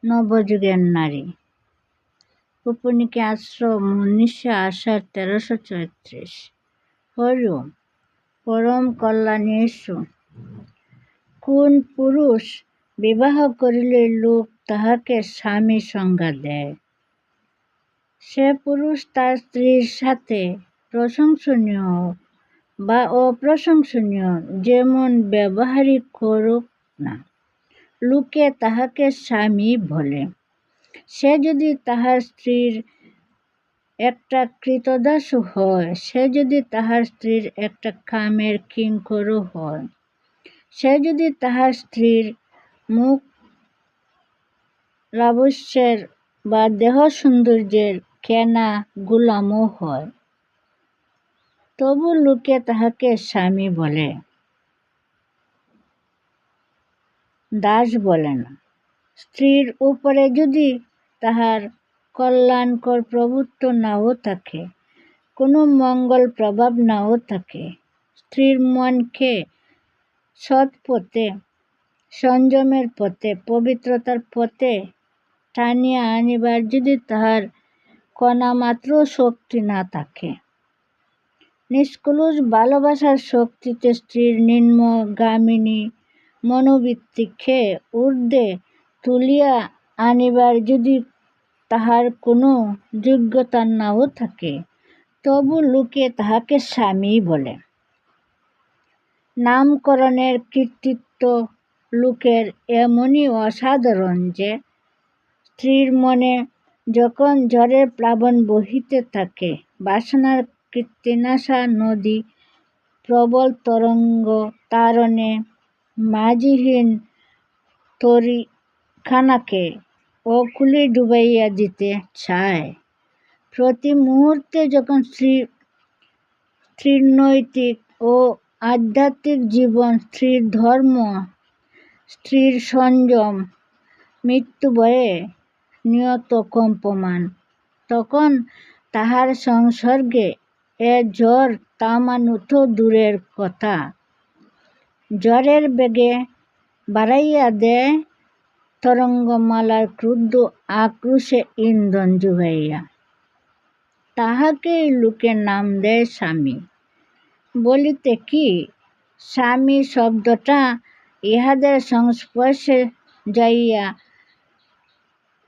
নবযুগের নারী। উপনিকে আশ্রম 19 আষাঢ় 1334। হরিও পরম কল্যাণী এসো। কোন পুরুষ বিবাহ করিলে লোক তাহাকে স্বামী সংজ্ঞা দেয়? সে পুরুষ তার স্ত্রীর সাথে প্রশংসনীয় বা অপ্রশংসনীয় যেমন ব্যবহারই করুক না, লোকে তাহাকে স্বামী বলে। সে যদি তাহার স্ত্রীর একটা কৃতদাস হয়, সে যদি তাহার স্ত্রীর একটা কামের কিঙ্করও হয়, সে যদি তাহার স্ত্রীর মুখ লাবণ্যের বা দেহ সৌন্দর্যের কেনা গোলামও হয়, তবু লোকে তাহাকে স্বামী বলে, দাস বলে না। স্ত্রীর উপরে যদি তাহার কল্যাণকর প্রভুত্ব নাও থাকে, কোনো মঙ্গল প্রভাব নাও থাকে, স্ত্রীর মনকে সৎ পথে, সংযমের পথে, পবিত্রতার পথে টানিয়া আনিবার যদি তাহার কণামাত্র শক্তি না থাকে, নিষ্কলুষ ভালোবাসার শক্তিতে স্ত্রীর নিম্নগামিনী মনোবৃত্তিকে ঊর্ধ্বে তুলিয়া আনিবার যদি তাহার কোনো যোগ্যতা নাও থাকে, তবু লোকে তাহাকে স্বামী বলে। নামকরণের কৃতিত্ব লোকের এমনই অসাধারণ যে, স্ত্রীর মনে যখন ঝড়ের প্লাবন বহিতে থাকে, বাসনার কৃত্তিনাশা নদী প্রবল তরঙ্গ তাড়নে মাঝিহীন তরীখানাকে অকূলে ডুবাইয়া দিতে চায়, প্রতি মুহূর্তে যখন স্ত্রীর নৈতিক ও আধ্যাত্মিক জীবন, স্ত্রীর ধর্ম, স্ত্রীর সংযম মৃত্যুভয়ে নিয়ত কম্পমান, তখন তাহার সংসর্গে এ ঝড় থামানো তো দূরের কথা, ঝড়ের বেগে বাড়াইয়া দেয় তরঙ্গমালার ক্রুদ্ধ আক্রোশে ইন্ধন যোগাইয়া। তাহাকেই লোকে নাম দেয় স্বামী। বলিতে কি, স্বামী শব্দটা ইহাদের সংস্পর্শে যাইয়া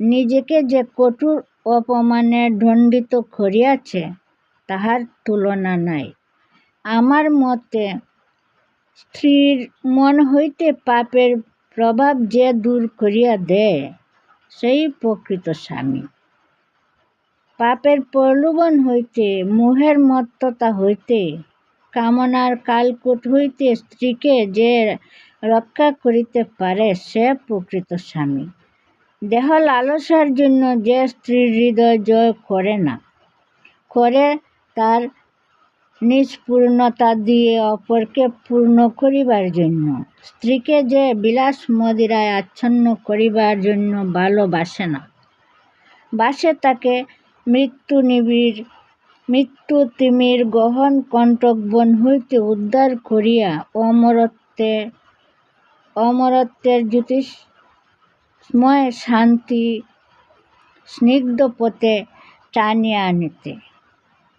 নিজেকে যে কঠোর অপমানে দণ্ডিত করিয়াছে, তাহার তুলনা নাই। আমার মতে স্ত্রীর মন হইতে পাপের প্রভাব যে দূর করিয়া দেয়, সেই প্রকৃত স্বামী। পাপের প্রলোভন হইতে, মোহের মত্ততা হইতে, কামনার কালকূট হইতে স্ত্রীকে যে রক্ষা করিতে পারে, সে প্রকৃত স্বামী। দেহ লালসার জন্য যে স্ত্রীর হৃদয় জয় করে না, করে তার নিষ্পূর্ণতা দিয়ে অপরকে পূর্ণ করিবার জন্য, স্ত্রীকে যে বিলাস মদিরায় আচ্ছন্ন করিবার জন্য ভালোবাসে না, বাসে তাকে মৃত্যু তিমির গহন কণ্টকবন হইতে উদ্ধার করিয়া অমরত্বের জ্যোতিষ্ময় শান্তি স্নিগ্ধ পথে টানিয়া আনিতে,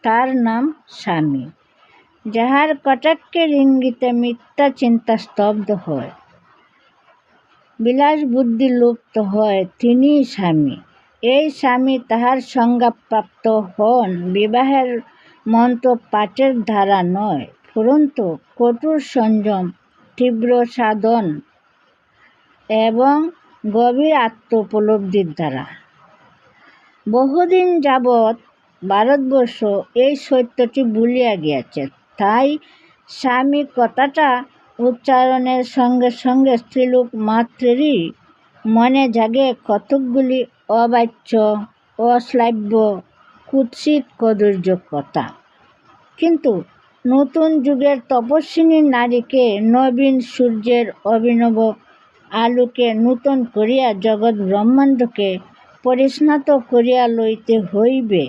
তার নাম স্বামী। যাহার কটাক্ষের ইঙ্গিতে মিথ্যা চিন্তা স্তব্ধ হয়, বিলাস বুদ্ধি লুপ্ত হয়, তিনিই স্বামী। এই স্বামী তাহার সংজ্ঞাপ্রাপ্ত হন বিবাহের মন্ত্র পাঠের দ্বারা নয়, পরন্তু কঠোর সংযম, তীব্র সাধন এবং গভীর আত্মোপলব্ধির দ্বারা। বহুদিন যাবৎ ভারতবর্ষ এই সত্যটি ভুলিয়া গিয়াছে। তাই স্বামী কথাটা উচ্চারণের সঙ্গে সঙ্গে স্ত্রীলোক মাত্রেরই মনে জাগে কতকগুলি অবাচ্য, অশ্রাব্য, কুৎসিত কদর্য কথা। কিন্তু নূতন যুগের তপস্বিনী নারীকে নবীন সূর্যের অভিনব আলোকে নূতন করিয়া জগৎ ব্রহ্মাণ্ডকে পরিস্নাত করিয়া লইতে হইবে।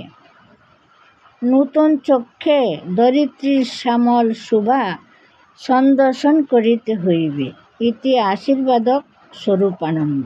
নূতন চক্ষে ধরিত্রীর শ্যামল শোভা সন্দর্শন করিতে হইবে। ইতি আশীর্বাদক স্বরূপানন্দ।